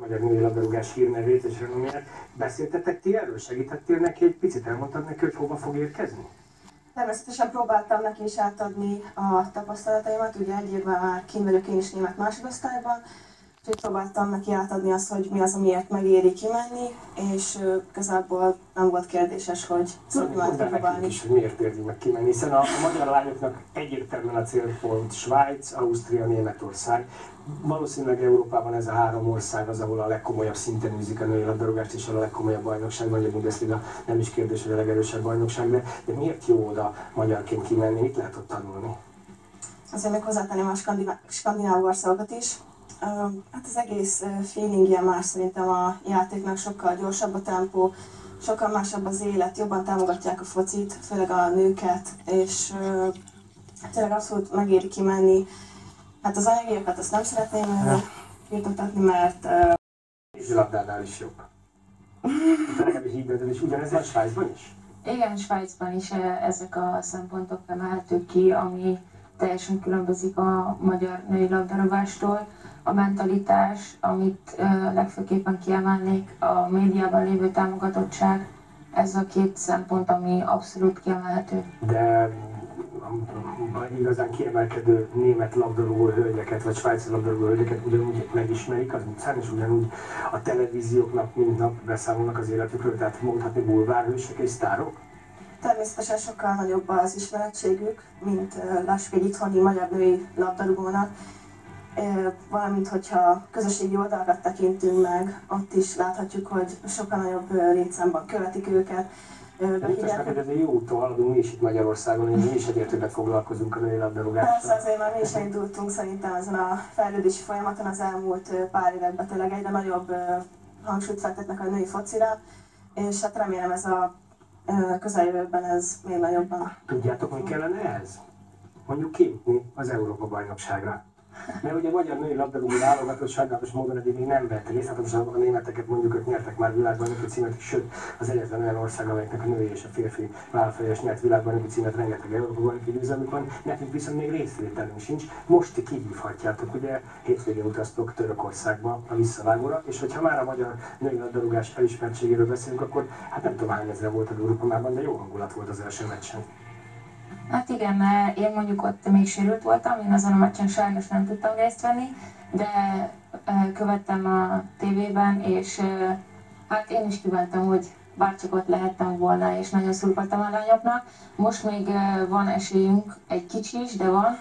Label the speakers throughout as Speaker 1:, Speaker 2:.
Speaker 1: magyar női labdarúgás hírnevét és renoméját. Beszéltetek ti erről? Segítettél neki egy picit? Elmondtad neki, hogy hova fog érkezni?
Speaker 2: Természetesen próbáltam neki is átadni a tapasztalataimat, ugye egy évvel már kint vagyok én is német másodosztályban, úgyhogy próbáltam neki átadni azt, hogy mi az, amiért megéri kimenni, és igazából nem volt kérdéses, hogy
Speaker 1: Mondd el nekünk is, hogy miért érdi meg kimenni, hiszen a magyar lányoknak egyértelműen a célpont Svájc, Ausztria, Németország. Valószínűleg Európában ez a három ország az, ahol a legkomolyabb szinten űzik a női labdarúgást, és a legkomolyabb bajnokság, vagy a Bundesliga nem is kérdés, hogy a legerősebb bajnokság, de miért jó oda magyarként kimenni, mit lehet ott tanulni?
Speaker 2: Azért még hozzátenném a skandináv országokat is. Hát az egész feelingje más szerintem a játéknak, sokkal gyorsabb a tempó, sokkal másabb az élet, jobban támogatják a focit, főleg a nőket, és tényleg abszolút megéri kimenni. Hát az anyagiakat azt nem szeretném firtatni, mert...
Speaker 1: Vízilabdánál is jobb. De legalábbis hídbedől is ugyanez van Svájcban is?
Speaker 3: Igen, Svájcban is ezek a szempontok emelhetők ki, ami teljesen különbözik a magyar női labdarúgástól. A mentalitás, amit legfőképpen kiemelnék, a médiában lévő támogatottság, ez a két szempont, ami abszolút kiemelhető.
Speaker 1: De igazán kiemelkedő német labdarúgó hölgyeket, vagy svájci labdarúgó hölgyeket ugyanúgy megismerik az utcán, és ugyanúgy a televíziók nap mint nap beszámolnak az életükről, tehát mondhatni bulvárhősök és sztárok?
Speaker 2: Természetesen sokkal nagyobb az ismerettségük, mint lássuk egy itthoni magyar női labdarúgónak. Valamint, hogyha közösségi oldalakat tekintünk meg, ott is láthatjuk, hogy sokkal nagyobb létszámban követik őket.
Speaker 1: Biztos neked ez egy jó úton haladunk mi is itt Magyarországon, hogy mi is egyre többet foglalkozunk a női labdarúgással.
Speaker 2: Persze, azért már mi is elindultunk szerintem ezen a fejlődési folyamaton az elmúlt pár években tényleg egyre nagyobb hangsúlyt fektetnek a női focira, és hát remélem ez a közeljövőben ez még nagyobban.
Speaker 1: Tudjátok, mi kellene ehhez? Mondjuk kijutni az Európa-bajnokságra. Mert ugye a magyar női labdarúgó válogatott sajnálatos módon eddig még nem vett részt, hát most a németeket mondjuk, ők nyertek már világbajnoki címet, sőt az egyetlen olyan ország, amelyeknek a női és a férfi vállalfejes nyert világbajnoki címet, rengeteg Európa-bajnoki győzelmük van, nekünk viszont még részvételünk sincs. Most ti kihívhatjátok, ugye hétvégén utaztok Törökországba a visszavágóra, és hogyha már a magyar női labdarúgás elismertségéről beszélünk, akkor hát nem tudom hány ezre volt a Európában, de jó hangulat volt az első meccsen.
Speaker 3: Hát igen, én mondjuk ott még sérült voltam, én azon a meccsen sajnos nem tudtam részt venni, de követtem a tévében, és hát én is kívántam, hogy bárcsak ott lehettem volna, és nagyon szurkoltam a lányoknak. Most még van esélyünk, egy kicsi is, de van.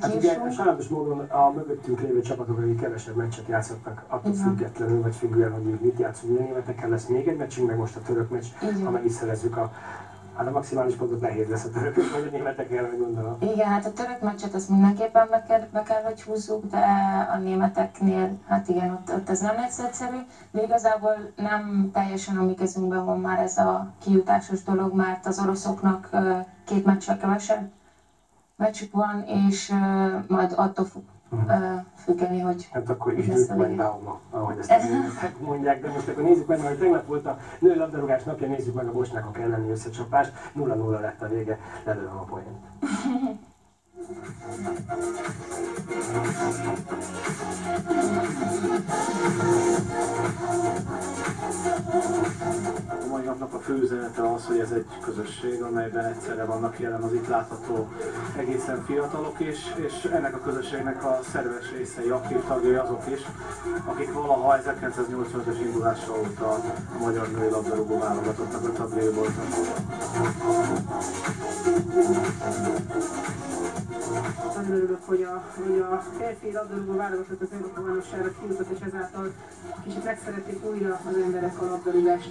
Speaker 1: Hát ugye sajnálatos módon a mögöttünk lévő csapatok, akik kevesebb meccset játszottak, attól függetlenül, vagy függően, hogy mit játszunk, a németekkel lesz még egy meccsünk, meg most a török meccs, ha meg is szerezzük a maximális pontot nehéz lesz a törökök, vagy a németekkel, gondolom.
Speaker 3: Igen, hát a török meccset azt mindenképpen be kell, hogy húzzuk, de a németeknél, hát igen, ott ez nem lesz egyszerű, de igazából nem teljesen a mi kezünkben van már ez a kijutásos dolog, mert az oroszoknak 2 meccsel kevesebb meccsük van, és majd attól fog függeni, hogy...
Speaker 1: Hát akkor is ők majd Dauma, ahogy ezt mondják, de most akkor nézzük meg, hogy tegnap volt a női labdarúgás napja, nézzük meg a bosnyákok elleni összecsapást, 0-0 lett a vége, lelőlem a poént.
Speaker 4: A mai napnak a fő üzenete az, hogy ez egy közösség, amelyben egyszerre vannak jelen az itt látható egészen fiatalok is, és ennek a közösségnek a szerves részei, aktív tagjai azok is, akik valaha 1985-ös indulása óta a magyar női labdarúgó válogatottnak a tagjai voltak.
Speaker 5: Nagyon örülök, hogy a férfi labdarúgó válogatott az Európa-bajnokságra kijutott, és ezáltal kicsit megszerették újra az emberek a labdarúgást.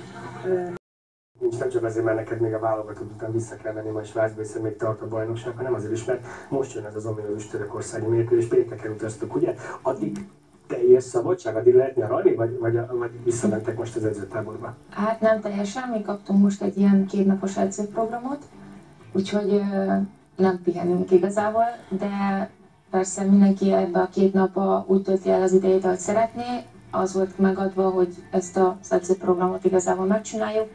Speaker 1: Nincs nem csak azért, mert neked még a válogatott után vissza kell menni majd Svájcba, hiszen még tart a bajnokság, hanem azért is, mert most jön ez az ominózus törökországi mérkőzés, pénteken utaztuk, ugye? Addig teljes szabadság, addig lehet nyaralni, vagy visszamentek most az edzőtáborba?
Speaker 3: Hát nem teljesen, mi kaptunk most egy ilyen 2 napos edzőprogramot, úgyhogy nem pihenünk igazából, de persze mindenki ebbe a 2 napba úgy tölti el az idejét, ahogy szeretné. Az volt megadva, hogy ezt az edzőprogramot igazából megcsináljuk,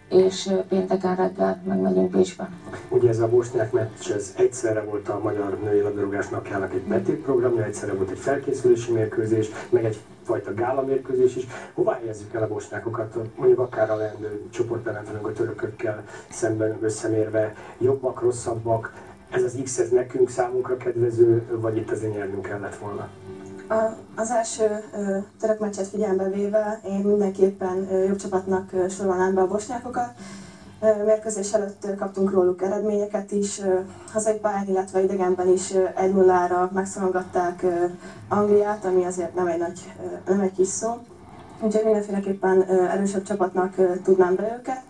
Speaker 3: és pénteken reggel megmegyünk Pécsbe.
Speaker 1: Ugye ez a bosnyák meccs, ez egyszerre volt a magyar női labdarúgás napjának egy betétprogramja, egyszerre volt egy felkészülési mérkőzés, meg egy fajta gálamérkőzés is. Hová helyezzük el a bosnyákokat, mondjuk akár a leendő csoportteremtőnk a törökökkel szemben összemérve, jobbak, rosszabbak, ez az X, ez nekünk, számunkra kedvező, vagy itt azért nyernünk kellett volna?
Speaker 2: Az első török meccset figyelembe véve én mindenképpen jobb csapatnak sorolnám be a bosnyákokat. Mérkőzés előtt kaptunk róluk eredményeket is, hazai pályán, illetve idegenben is 1-0-ra megszorongatták Angliát, ami azért nem egy kis szó. Úgyhogy mindenféleképpen erősebb csapatnak tudnám be őket.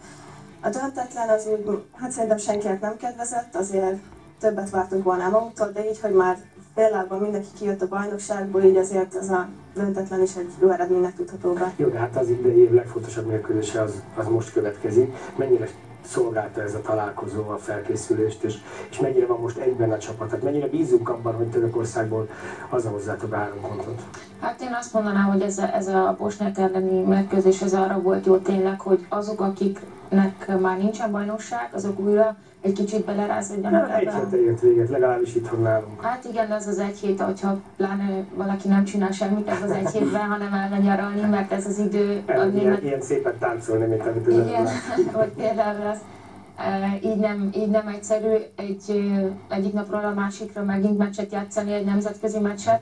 Speaker 2: A döntetlen az úgy, hát szerintem senkinek nem kedvezett, azért többet vártunk volna magunktól, de így, hogy már például mindenki kijött a bajnokságból, így azért az a döntetlen is egy jó eredménynek tudható be.
Speaker 1: Jó, de hát az idei év legfontosabb mérkőzése az most következik. Mennyire szolgálta ez a találkozó a felkészülést, és mennyire van most egyben a csapat? Tehát mennyire bízunk abban, hogy Törökországból hazahozzátok 3 pontot?
Speaker 3: Hát én azt mondanám, hogy ez a bosnyák elleni mérkőzés ez arra volt jó tényleg, hogy azok, akiknek már nincsen bajnokság, azok újra egy kicsit belerázódjanak ebben.
Speaker 1: Egy hétre ért véget, legalábbis itthon nálunk.
Speaker 3: Hát igen, ez az egy hét, hogyha pláne valaki nem csinál semmit ez az egy hétben, hanem elmegy nyaralni, mert ez az idő...
Speaker 1: Ilyen szépen táncolni, mint amit
Speaker 3: igen, vagy például az, így nem egyszerű egyik napról a másikra megint meccset játszani, egy nemzetközi meccset,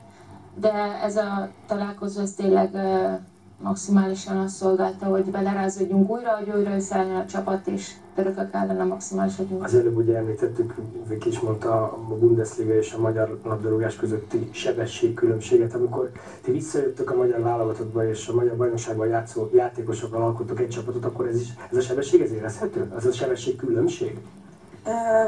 Speaker 3: de ez a találkozó ez tényleg maximálisan azt szolgálta, hogy belerázódjunk újra, hogy újra összeálljon a csapat, és törökök ellen maximálisan.
Speaker 1: Az előbb ugye említettük, Viki is mondta, a Bundesliga és a magyar labdarúgás közötti sebességkülönbséget, amikor ti visszajöttök a magyar válogatottba és a magyar bajnokságban játszó játékosokkal alkottok egy csapatot, akkor ez a sebesség ez érezhető? Az a sebességkülönbség?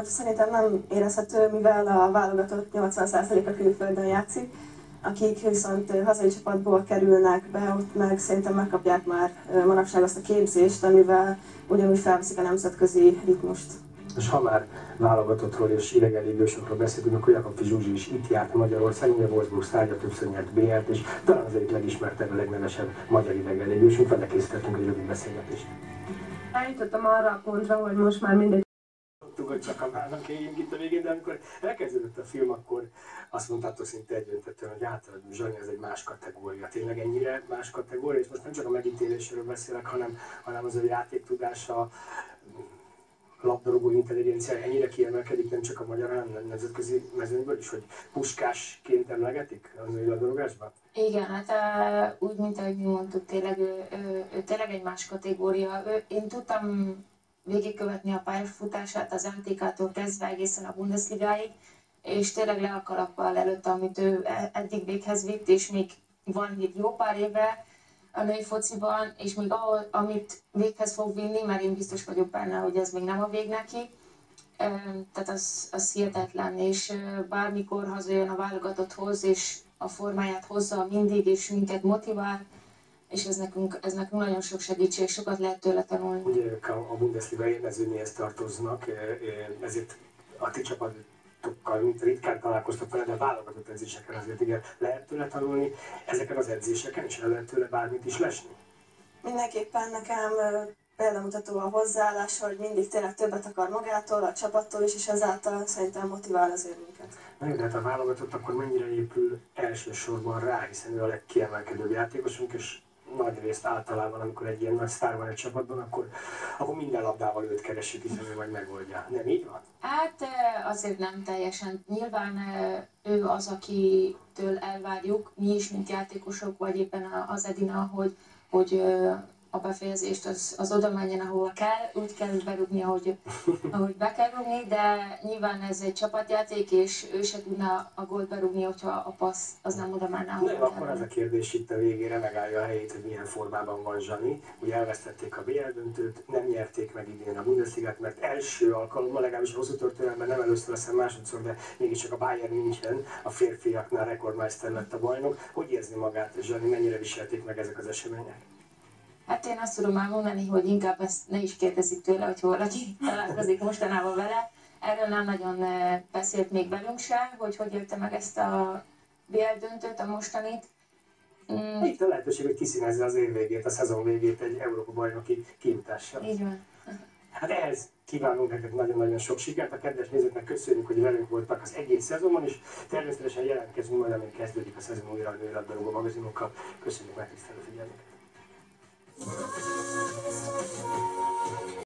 Speaker 2: Szerintem nem érezhető, mivel a válogatott 80%-a külföldön játszik, akik viszont hazai csapatból kerülnek be, ott meg szerintem megkapják már manapság azt a képzést, amivel ugyanúgy felveszik a nemzetközi ritmust.
Speaker 1: És ha már válogatottról és idegen légiósokról beszélünk, akkor Jakab Zsuzsi is itt járt Magyarországon, ugye Wolfsburg sztárja, többször nyert BL-t, és talán az egyik legismertebb, a legnevesebb magyar idegen légiósunk, vele készítettünk egy rövid beszélgetést.
Speaker 5: Eljutottam arra a pontra, hogy most már mindegy.
Speaker 1: Tudtuk, hogy csak a márnak éljünk itt a végén, de amikor elkezdődött a film, akkor azt mondtátok szinte egyöntetően, hogy hát Zsani, ez egy más kategória. Tényleg ennyire más kategória, és most nem csak a megítéléséről beszélek, hanem az ő játéktudása, labdarúgó intelligencia ennyire kiemelkedik, nem csak a magyar, hanem nemzetközi mezőnyből is, hogy puskásként emlegetik a női labdarúgásban?
Speaker 3: Igen, hát úgy, mint ahogy mi mondtuk, tényleg ő tényleg egy más kategória. Én tudtam végigkövetni a pályafutását az MTK-tól kezdve egészen a Bundesligáig, és tényleg le a kalappal előtt, amit ő eddig véghez vitt, és még van még jó pár éve a női fociban, és még amit véghez fog vinni, mert én biztos vagyok benne, hogy ez még nem a vég neki, tehát az hihetetlen, és bármikor hazajön a válogatotthoz, és a formáját hozza mindig, és minket motivál, és ez nekünk nagyon sok segítség, sokat lehet tőle tanulni.
Speaker 1: Ugye a Bundesliga élmezőnéhez tartoznak, ezért a ti csapatokkal ritkán találkoztak vele, de a válogatott edzéseken azért igen lehet tőle tanulni. Ezeken az edzéseken is el lehet tőle bármit is lesni?
Speaker 2: Mindenképpen nekem példamutató a hozzáállás, hogy mindig tényleg többet akar magától, a csapattól is, és ezáltal szerintem motivál azért minket.
Speaker 1: Na jó, de hát a válogatott akkor mennyire épül elsősorban rá, hiszen ő a legkiemelkedőbb játékosunk, és nagy részt általában, amikor egy ilyen nagy sztár van egy csapatban, akkor minden labdával őt keressük, hiszen ő majd megoldja. Nem így van?
Speaker 3: Hát azért nem teljesen. Nyilván ő az, akitől elvárjuk, mi is, mint játékosok, vagy éppen az Edina, hogy a befejezést az oda menjen, ahova kell, úgy kell berúgni, ahogy be kell rúgni, de nyilván ez egy csapatjáték, és ő se tudna a gólt berúgni, hogyha a passz az nem oda menne, ahova
Speaker 1: Nem, akkor az a kérdés itt a végére megállja a helyét, hogy milyen formában van Zsani. Ugye elvesztették a BL döntőt, nem nyerték meg idén a Bundesligát, mert első alkalommal, legalábbis hosszú történelemben nem először, aztán másodszor, de mégiscsak a Bayern München a férfiaknál rekordmeister lett a bajnok. Hogy érzi magát Zsani, mennyire viselték meg ezek az események?
Speaker 3: Hát én azt tudom elmondani, hogy inkább ezt ne is kérdezik tőle, hogy valaki találkozik mostanában vele. Erről nem nagyon beszélt még velünk se, hogy élte meg ezt a BL döntőt, a mostanit.
Speaker 1: Itt a lehetőség, hogy kiszínezze az év végét, a szezon végét egy Európa-bajnoki kijutással.
Speaker 3: Így van.
Speaker 1: Hát ehhez kívánunk nektek nagyon-nagyon sok sikert. A kedves nézőknek köszönjük, hogy velünk voltak az egész szezonban, és természetesen jelentkezünk majd, amíg kezdődik a szezon újra a női labdarúgó magazinokkal. Köszönjük megtisztelő figyelmet!